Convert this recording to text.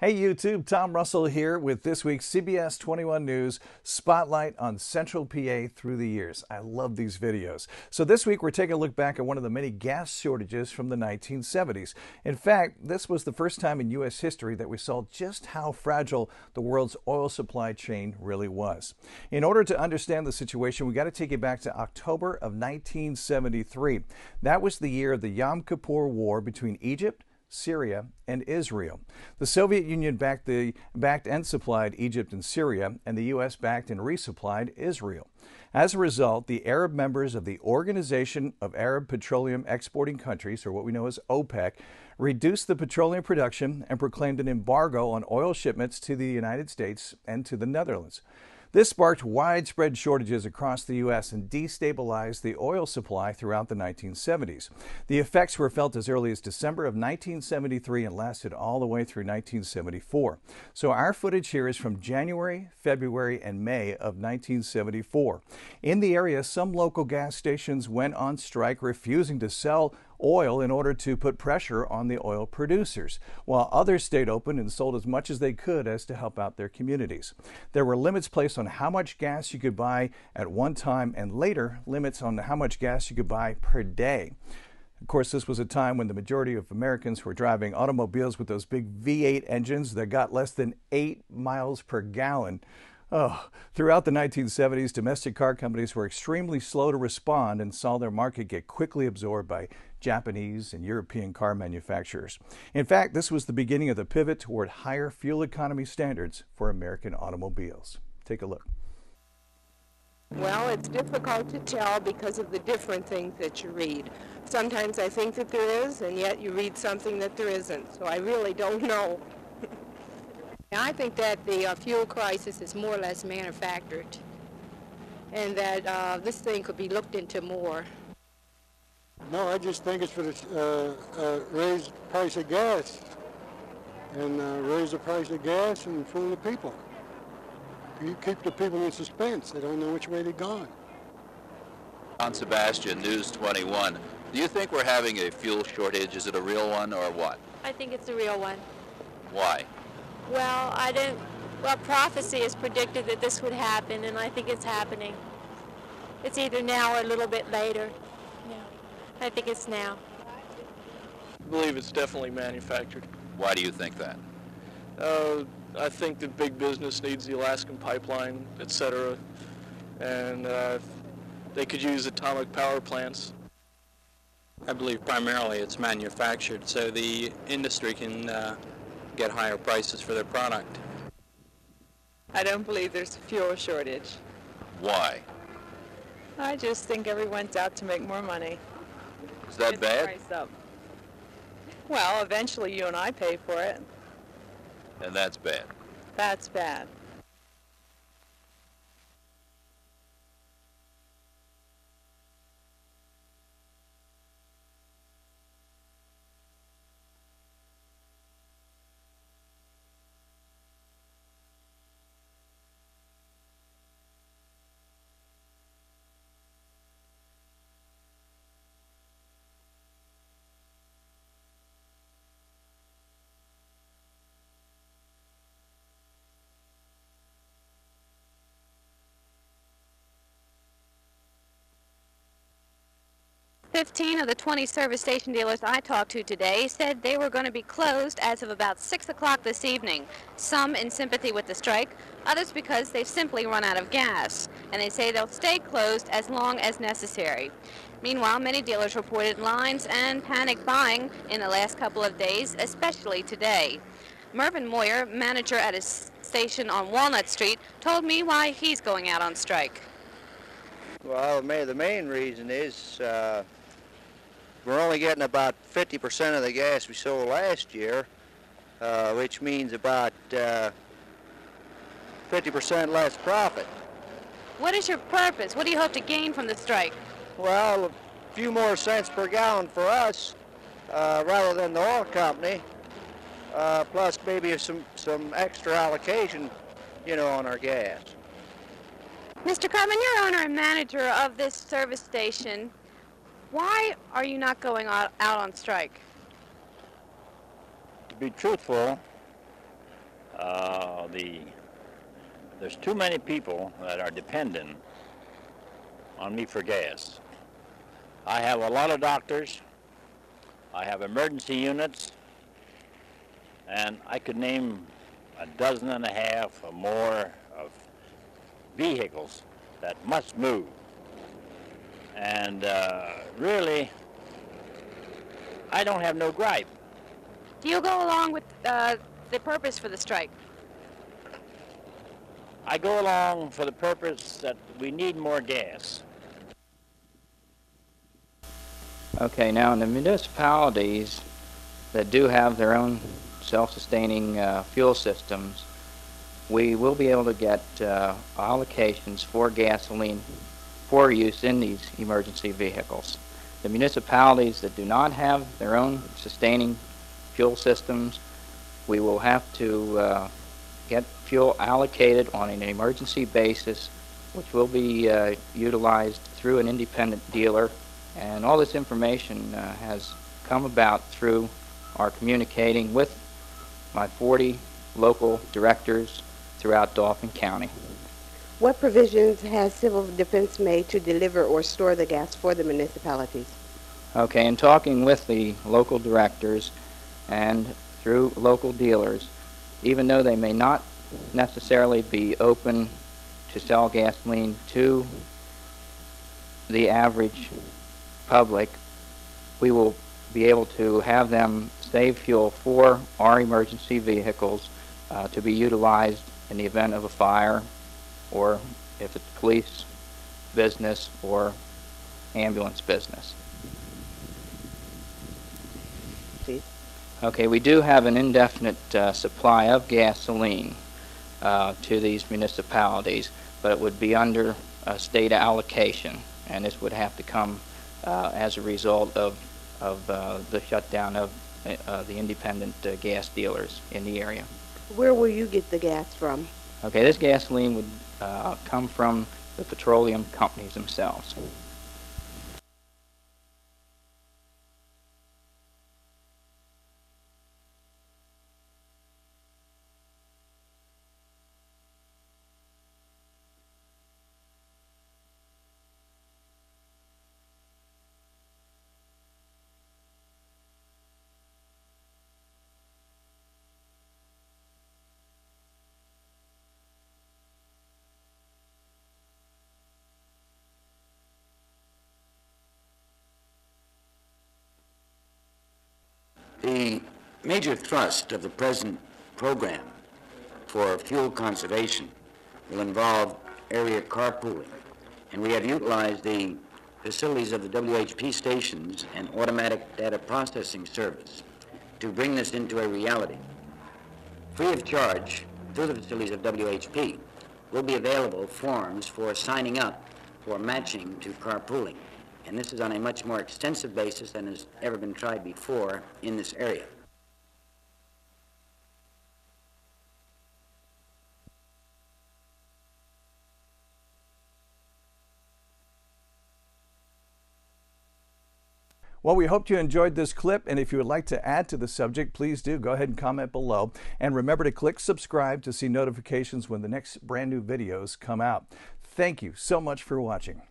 Hey YouTube, Tom Russell here with this week's CBS 21 News Spotlight on Central PA through the years. I love these videos. So this week we're taking a look back at one of the many gas shortages from the 1970s. In fact, this was the first time in U.S. history that we saw just how fragile the world's oil supply chain really was. In order to understand the situation, we got to take you back to October of 1973. That was the year of the Yom Kippur War between Egypt, Syria, and Israel. The Soviet Union backed and supplied Egypt and Syria, and the U.S. backed and resupplied Israel. As a result, the Arab members of the Organization of Arab Petroleum Exporting Countries, or what we know as OPEC, reduced the petroleum production and proclaimed an embargo on oil shipments to the United States and to the Netherlands. This sparked widespread shortages across the U.S. and destabilized the oil supply throughout the 1970s. The effects were felt as early as December of 1973 and lasted all the way through 1974. So our footage here is from January, February, and May of 1974. In the area, some local gas stations went on strike, refusing to sell oil in order to put pressure on the oil producers, while others stayed open and sold as much as they could as to help out their communities. There were limits placed on how much gas you could buy at one time, and later limits on how much gas you could buy per day. Of course, this was a time when the majority of Americans were driving automobiles with those big V8 engines that got less than 8 miles per gallon. Throughout the 1970s, domestic car companies were extremely slow to respond and saw their market get quickly absorbed by Japanese and European car manufacturers. In fact, this was the beginning of the pivot toward higher fuel economy standards for American automobiles. Take a look. Well, it's difficult to tell because of the different things that you read. Sometimes I think that there is, and yet you read something that there isn't. So I really don't know. I think that the fuel crisis is more or less manufactured, and that this thing could be looked into more. No, I just think it's for the raise the price of gas, and raise the price of gas and fool the people. You keep the people in suspense. They don't know which way they're going. On Sebastian, News 21. Do you think we're having a fuel shortage? Is it a real one or what? I think it's a real one. Why? Well, prophecy has predicted that this would happen, and I think it's happening. It's either now or a little bit later. No, I think it's now. I believe it's definitely manufactured. Why do you think that? I think that big business needs the Alaskan pipeline, etc., and they could use atomic power plants. I believe primarily it's manufactured, so the industry can get higher prices for their product. I don't believe there's a fuel shortage. Why? I just think everyone's out to make more money. Is that Get the bad? price up. Well, eventually you and I pay for it. And that's bad. That's bad. Fifteen of the 20 service station dealers I talked to today said they were going to be closed as of about 6 o'clock this evening. Some in sympathy with the strike, others because they've simply run out of gas. And they say they'll stay closed as long as necessary. Meanwhile, many dealers reported lines and panic buying in the last couple of days, especially today. Mervyn Moyer, manager at his station on Walnut Street, told me why he's going out on strike. Well, the main reason is we're only getting about 50% of the gas we sold last year, which means about 50% less profit. What is your purpose? What do you hope to gain from the strike? Well, a few more cents per gallon for us rather than the oil company, plus maybe some extra allocation, on our gas. Mr. Cartman, you're owner and manager of this service station. Why are you not going out on strike? To be truthful, There's too many people that are dependent on me for gas. I have a lot of doctors, I have emergency units, and I could name 12.5 or more of vehicles that must move. And really, I don't have no gripe. Do you go along with the purpose for the strike? I go along for the purpose that we need more gas. Okay, now in the municipalities that do have their own self-sustaining fuel systems, we will be able to get allocations for gasoline for use in these emergency vehicles. The municipalities that do not have their own sustaining fuel systems, we will have to get fuel allocated on an emergency basis, which will be utilized through an independent dealer. And all this information has come about through our communicating with my 40 local directors throughout Dauphin County. What provisions has Civil Defense made to deliver or store the gas for the municipalities? Okay, in talking with the local directors and through local dealers, even though they may not necessarily be open to sell gasoline to the average public, we will be able to have them save fuel for our emergency vehicles to be utilized in the event of a fire, or if it's police business or ambulance business. Okay, we do have an indefinite supply of gasoline to these municipalities, but it would be under a state allocation, and this would have to come as a result of the shutdown of the independent gas dealers in the area. Where will you get the gas from? Okay, this gasoline would come from the petroleum companies themselves. The major thrust of the present program for fuel conservation will involve area carpooling, and we have utilized the facilities of the WHP stations and automatic data processing service to bring this into a reality. Free of charge, through the facilities of WHP, will be available forms for signing up for matching to carpooling. And this is on a much more extensive basis than has ever been tried before in this area. Well, we hope you enjoyed this clip, and if you would like to add to the subject, please do go ahead and comment below. And remember to click subscribe to see notifications when the next brand new videos come out. Thank you so much for watching.